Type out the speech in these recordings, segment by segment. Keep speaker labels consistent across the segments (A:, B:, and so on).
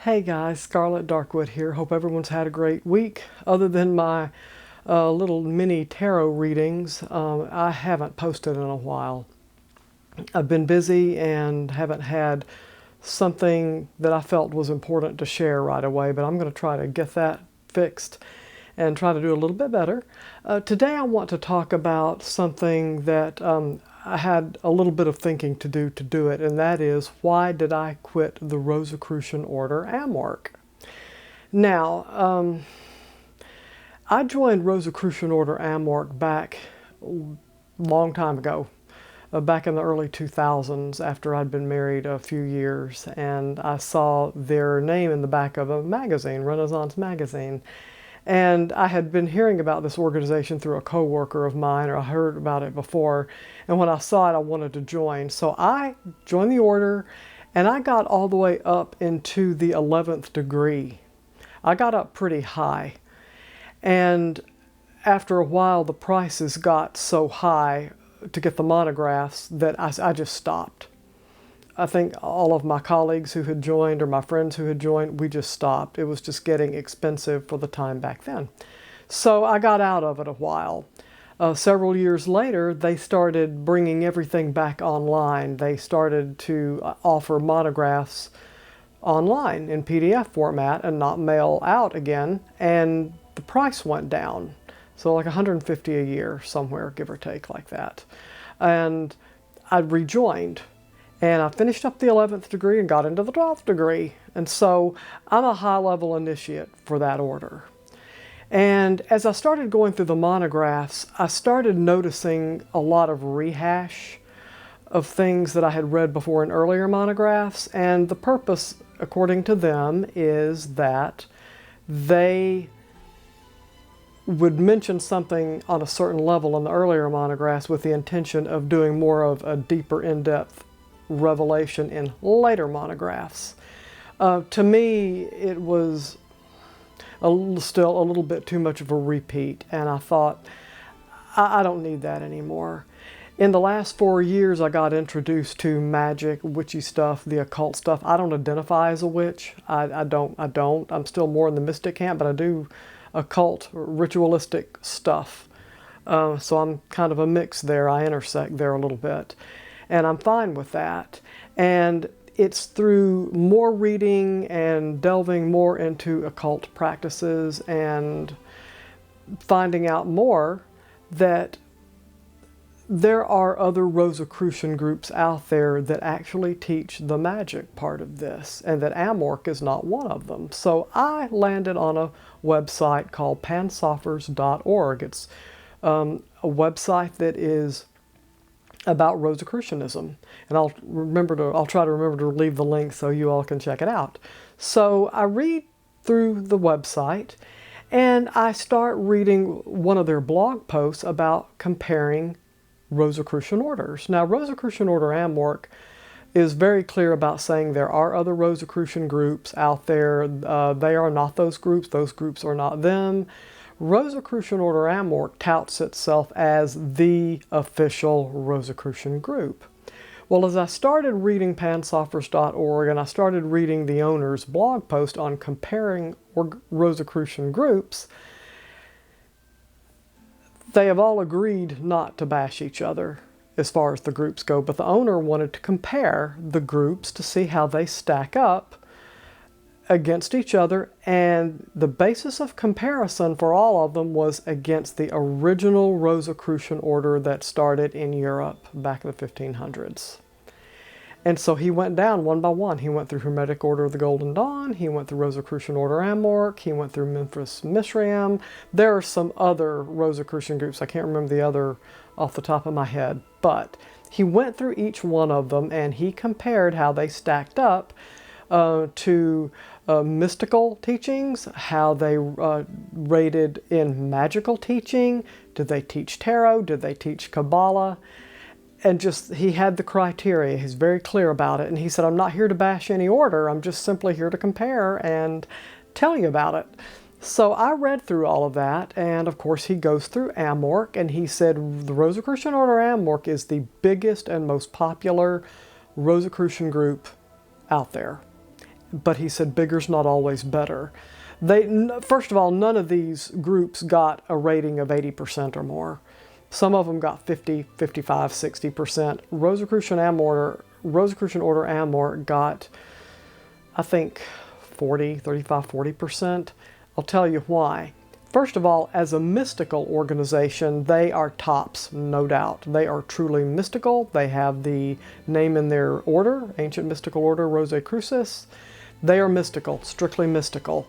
A: Hey guys, Scarlet Darkwood here. Hope everyone's had a great week. Other than my little mini tarot readings, I haven't posted in a while. I've been busy and haven't had something that I felt was important to share right away, but I'm going to try to get that fixed and try to do a little bit better. Today I want to talk about something that I had a little bit of thinking to do it, and that is, why did I quit the Rosicrucian order AMORC? Now, I joined Rosicrucian order AMORC back a long time ago, back in the early 2000s, after I'd been married a few years, and I saw their name in the back of a magazine, Renaissance magazine. And I had been hearing about this organization through a coworker of mine, or I heard about it before, and when I saw it, I wanted to join. So I joined the order, and I got all the way up into the 11th degree. I got up pretty high, and after a while, the prices got so high to get the monographs that I just stopped. I think all of my colleagues who had joined, or my friends who had joined, we just stopped. It was just getting expensive for the time back then. So I got out of it a while. Several years later, they started bringing everything back online. They started to offer monographs online in PDF format and not mail out again, and the price went down. So like $150 a year somewhere, give or take, like that. And I rejoined. And I finished up the 11th degree and got into the 12th degree. And so I'm a high-level initiate for that order. And as I started going through the monographs, I started noticing a lot of rehash of things that I had read before in earlier monographs. And the purpose, according to them, is that they would mention something on a certain level in the earlier monographs with the intention of doing more of a deeper, in-depth revelation in later monographs. To me, it was still a little bit too much of a repeat, and I thought, I don't need that anymore. In the last 4 years, I got introduced to magic, witchy stuff, the occult stuff. I don't identify as a witch. I don't. I'm still more in the mystic camp, but I do occult, ritualistic stuff. So I'm kind of a mix there. I intersect there a little bit. And I'm fine with that. And it's through more reading and delving more into occult practices and finding out more that there are other Rosicrucian groups out there that actually teach the magic part of this, and that AMORC is not one of them. So I landed on a website called PansOfforg.org. It's a website that is about Rosicrucianism, and I'll try to remember to leave the link so you all can check it out. So I read through the website, and I start reading one of their blog posts about comparing Rosicrucian orders. Now, Rosicrucian order AMORC is very clear about saying there are other Rosicrucian groups out there. They are not those groups are not them. Rosicrucian order AMORC touts itself as the official Rosicrucian group. Well, as I started reading PansOfforg.org and I started reading the owner's blog post on comparing Rosicrucian groups, they have all agreed not to bash each other as far as the groups go, but the owner wanted to compare the groups to see how they stack up against each other, and the basis of comparison for all of them was against the original Rosicrucian order that started in Europe back in the 1500s. And so he went down one by one. He went through Hermetic Order of the Golden Dawn, he went through Rosicrucian order AMORC, he went through Memphis Misraim. There are some other Rosicrucian groups, I can't remember the other off the top of my head, but he went through each one of them and he compared how they stacked up to mystical teachings, how they rated in magical teaching. Did they teach tarot? Did they teach Kabbalah? And just, he had the criteria. He's very clear about it. And he said, I'm not here to bash any order. I'm just simply here to compare and tell you about it. So I read through all of that. And of course, he goes through AMORC. And he said, the Rosicrucian order AMORC is the biggest and most popular Rosicrucian group out there. but he said bigger's not always better. First of all, none of these groups got a rating of 80% or more. Some of them got 50, 55, 60%. Rosicrucian Order Amor got, I think, 40, 35, 40%. I'll tell you why. First of all, as a mystical organization, they are tops, no doubt. They are truly mystical. They have the name in their order, Ancient Mystical Order Rosicrucian. They are mystical, strictly mystical.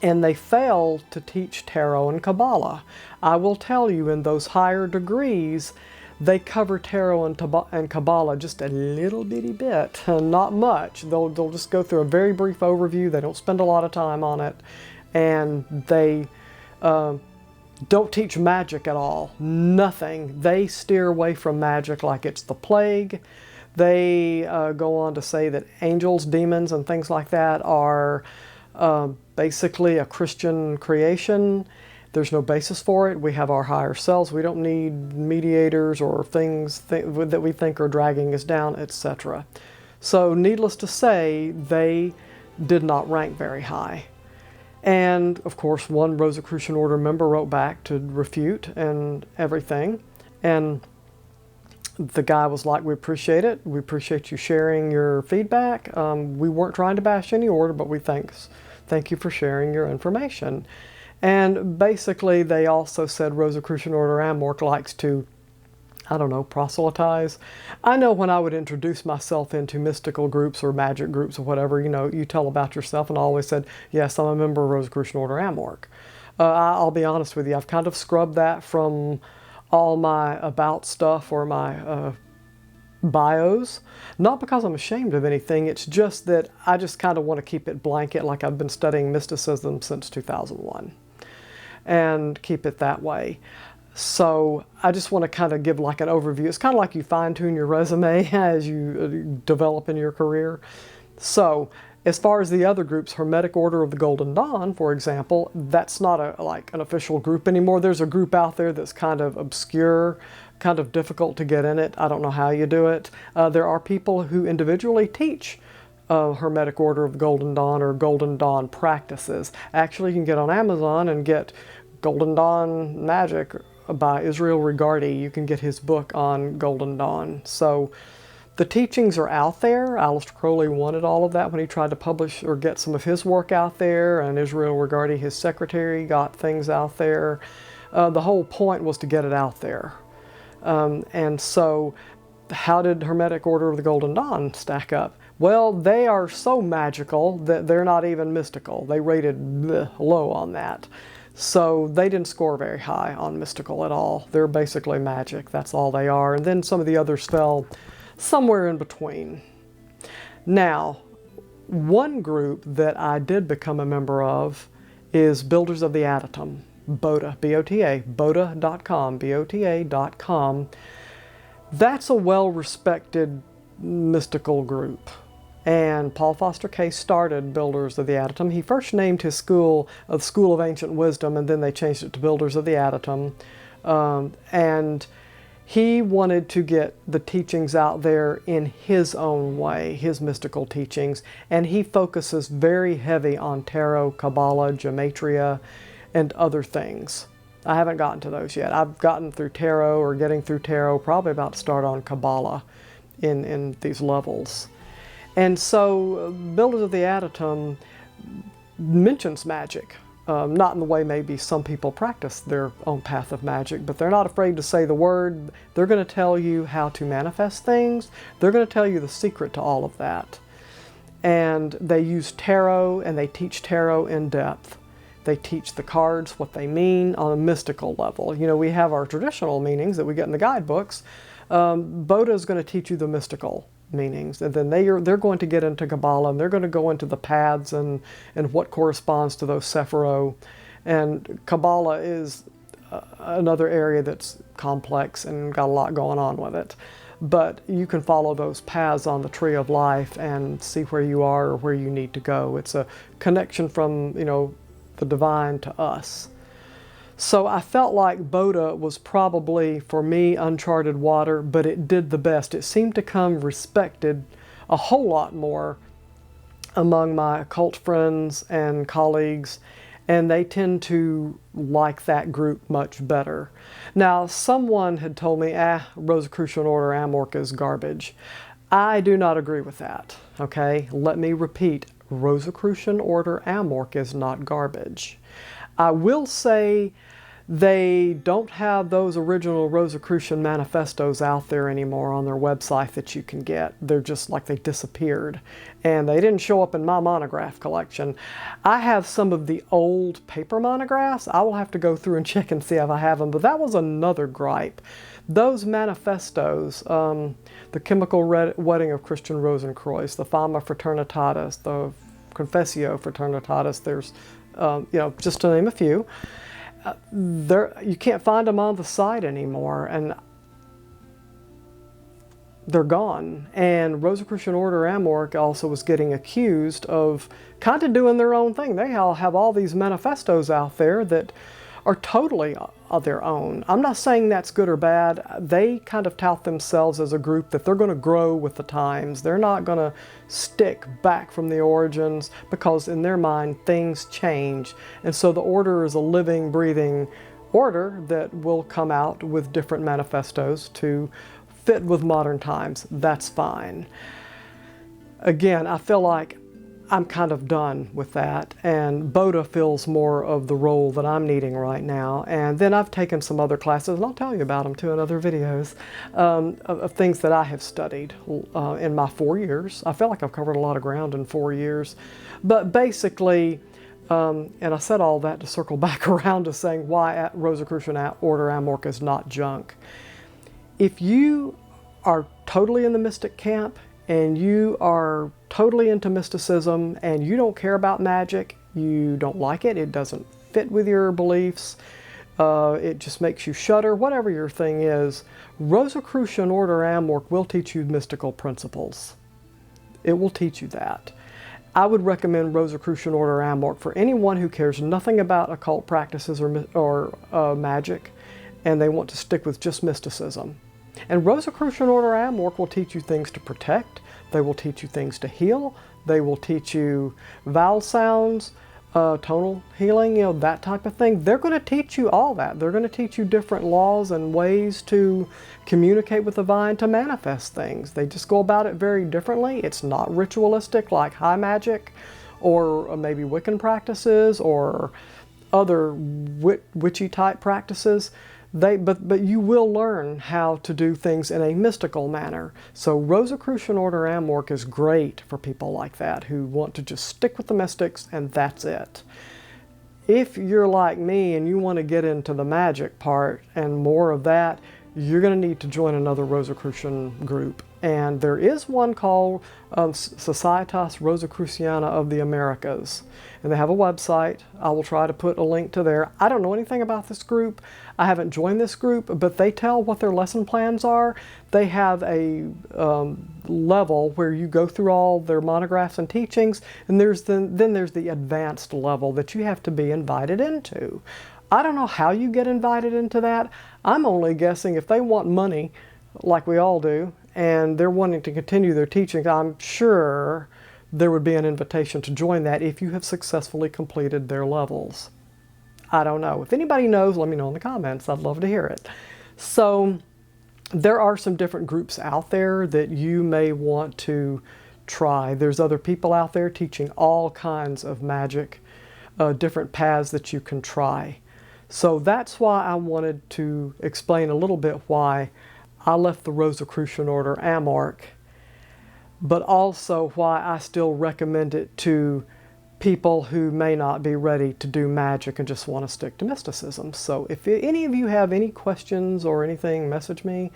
A: And they fail to teach tarot and Kabbalah. I will tell you, in those higher degrees, they cover tarot and Kabbalah just a little bitty bit, not much. They'll just go through a very brief overview. They don't spend a lot of time on it. And they don't teach magic at all. Nothing. They steer away from magic like it's the plague. They go on to say that angels, demons, and things like that are basically a Christian creation. There's no basis for it. We have our higher selves. We don't need mediators or things that we think are dragging us down, etc. So needless to say, they did not rank very high. And of course, one Rosicrucian Order member wrote back to refute and everything. And the guy was like, we appreciate it. We appreciate you sharing your feedback. We weren't trying to bash any order, but we thank you for sharing your information. And basically, they also said Rosicrucian Order AMORC likes to, I don't know, proselytize. I know when I would introduce myself into mystical groups or magic groups or whatever, you tell about yourself, and I always said, yes, I'm a member of Rosicrucian Order AMORC. I'll be honest with you, I've kind of scrubbed that from all my about stuff or my bios, not because I'm ashamed of anything. It's just that I just kind of want to keep it blanket, like I've been studying mysticism since 2001, and keep it that way. So I just want to kind of give like an overview. It's kind of like you fine-tune your resume as you develop in your career. So as far as the other groups, Hermetic Order of the Golden Dawn, for example, that's not like an official group anymore. There's a group out there that's kind of obscure, kind of difficult to get in it. I don't know how you do it. There are people who individually teach Hermetic Order of the Golden Dawn or Golden Dawn practices. Actually, you can get on Amazon and get Golden Dawn Magic by Israel Regardie. You can get his book on Golden Dawn. So the teachings are out there. Aleister Crowley wanted all of that when he tried to publish or get some of his work out there, and Israel Regardie, his secretary, got things out there. The whole point was to get it out there. And so how did Hermetic Order of the Golden Dawn stack up? Well, they are so magical that they're not even mystical. They rated low on that. So they didn't score very high on mystical at all. They're basically magic. That's all they are. And then some of the others fell somewhere in between. Now, one group that I did become a member of is Builders of the Atum, BOTA, B-O-T-A, BOTA.com, B-O-T-A.com. That's a well-respected mystical group. And Paul Foster Case started Builders of the Atum. He first named his school the School of Ancient Wisdom, and then they changed it to Builders of the Atum. And he wanted to get the teachings out there in his own way, his mystical teachings. And he focuses very heavy on tarot, Kabbalah, gematria, and other things. I haven't gotten to those yet. I've gotten through tarot or getting through tarot, probably about to start on Kabbalah in these levels. And so Builders of the Atum mentions magic, not in the way maybe some people practice their own path of magic, but they're not afraid to say the word. They're going to tell you how to manifest things. They're going to tell you the secret to all of that. And they use tarot, and they teach tarot in depth. They teach the cards, what they mean on a mystical level. We have our traditional meanings that we get in the guidebooks. BOTA is going to teach you the mystical meanings, and then they're going to get into Kabbalah, and they're going to go into the paths and what corresponds to those Sephiro. And Kabbalah is another area that's complex and got a lot going on with it. But you can follow those paths on the Tree of Life and see where you are or where you need to go. It's a connection from, the divine to us. So I felt like BOTA was probably, for me, uncharted water, but it did the best. It seemed to come respected a whole lot more among my occult friends and colleagues, and they tend to like that group much better. Now, someone had told me, Rosicrucian Order AMORC is garbage. I do not agree with that, okay? Let me repeat, Rosicrucian Order AMORC is not garbage. I will say they don't have those original Rosicrucian manifestos out there anymore on their website that you can get. They're just like they disappeared. And they didn't show up in my monograph collection. I have some of the old paper monographs. I will have to go through and check and see if I have them, but that was another gripe. Those manifestos, the Chemical Wedding of Christian Rosenkreuz, the Fama Fraternitatis, the Confessio Fraternitatis, there's, just to name a few, you can't find them on the site anymore, and they're gone. And Rosicrucian Order AMORC also was getting accused of kind of doing their own thing. They all have all these manifestos out there that are totally of their own. I'm not saying that's good or bad. They kind of tout themselves as a group that they're going to grow with the times. They're not going to stick back from the origins, because in their mind things change. And so the order is a living, breathing order that will come out with different manifestos to fit with modern times. That's fine. Again, I feel like I'm kind of done with that, and Boda fills more of the role that I'm needing right now. And then I've taken some other classes, and I'll tell you about them too in other videos, of things that I have studied in my 4 years. I feel like I've covered a lot of ground in 4 years. But basically, and I said all that to circle back around to saying why Rosicrucian Order AMORC is not junk. If you are totally in the mystic camp, and you are totally into mysticism, and you don't care about magic, you don't like it, it doesn't fit with your beliefs, it just makes you shudder, whatever your thing is, Rosicrucian Order AMORC will teach you mystical principles. It will teach you that. I would recommend Rosicrucian Order AMORC for anyone who cares nothing about occult practices or magic, and they want to stick with just mysticism. And Rosicrucian Order AMORC will teach you things to protect, they will teach you things to heal, they will teach you vowel sounds, tonal healing, that type of thing. They're going to teach you all that. They're going to teach you different laws and ways to communicate with the divine, to manifest things. They just go about it very differently. It's not ritualistic like high magic or maybe Wiccan practices or other witchy type practices. But you will learn how to do things in a mystical manner. So Rosicrucian Order AMORC is great for people like that who want to just stick with the mystics and that's it. If you're like me and you want to get into the magic part and more of that, you're going to need to join another Rosicrucian group. And there is one called Societas Rosicruciana of the Americas. And they have a website. I will try to put a link to there. I don't know anything about this group. I haven't joined this group, but they tell what their lesson plans are. They have a level where you go through all their monographs and teachings, and then there's the advanced level that you have to be invited into. I don't know how you get invited into that. I'm only guessing if they want money, like we all do, and they're wanting to continue their teaching, I'm sure there would be an invitation to join that if you have successfully completed their levels. I don't know. If anybody knows, let me know in the comments. I'd love to hear it. So there are some different groups out there that you may want to try. There's other people out there teaching all kinds of magic, different paths that you can try. So that's why I wanted to explain a little bit why I left the Rosicrucian Order AMORC, but also why I still recommend it to people who may not be ready to do magic and just want to stick to mysticism. So if any of you have any questions or anything, message me.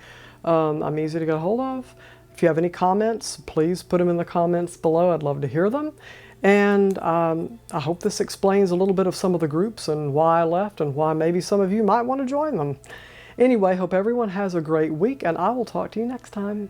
A: I'm easy to get a hold of. If you have any comments, please put them in the comments below. I'd love to hear them. And I hope this explains a little bit of some of the groups and why I left and why maybe some of you might want to join them. Anyway, hope everyone has a great week, and I will talk to you next time.